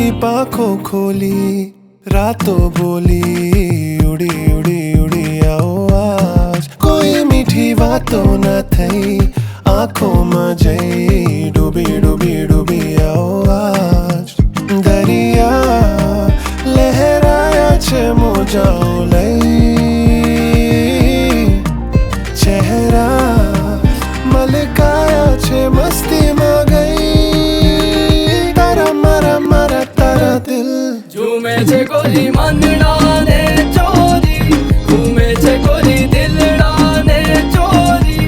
दीप आँखों खोली, रातों बोली, उड़ी उड़ी उड़ी आओ आज। कोई मीठी बातों न थई, आँखों में जई, डूबी डूबी डूबी आओ आज। दरिया लहराया छे मोजाओ लई, चेहरा मलकाया छे मस्ती में गई। तारा मारा मारा तारा दिल झूमे छे गोरी मंदड़ाने चोरी, घूमे छे गोरी दिलड़ाने चोरी।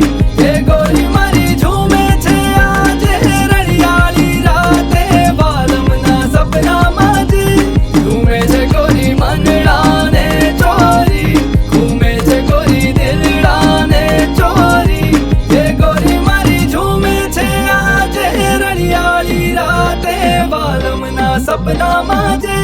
ये गोरी मारी झूमे छे आज रड़ियाली राते, बालम ना सपना माजी। झूमे छे गोरी मंदड़ाने चोरी, घूमे छे गोरी दिलड़ाने चोरी। ये गोरी मारी झूमे छे आज रड़ियाली राते, बालम ना सपना माजे।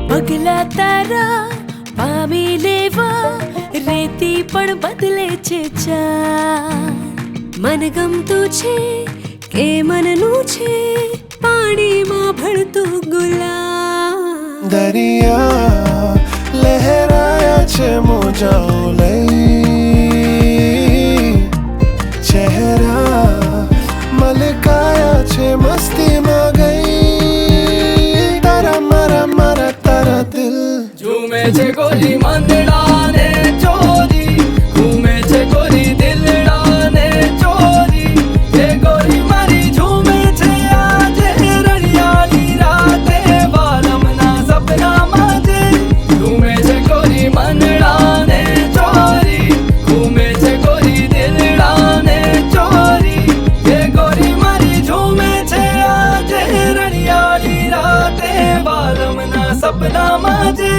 પગલા તારા પામી લેવા, રેતી પણ બદલે છે ચાલ। મન ગમતું છે કે મનનું છે, પાણીમાં ભળતું ગુલાબ। दरिया लहराया छे मोजाओ लई, चेहरा मलकाया छे मस्ती में गई। तारा मारा मारा तारा दिल झूमे छे गोरी मंदड़ाने चोरी, घूमे छे गोरी दिलड़ाने चोरी। ये गोरी मारी झूमे छे आज रड़ियाली राते, बालम ना सपना माजे। झूमे छे गोरी मंदड़ाने चोरी, घूमे छे गोरी दिलड़ाने चोरी। ये गोरी मारी झूमे छे आज रड़ियाली राते, बालम ना सपना माजे।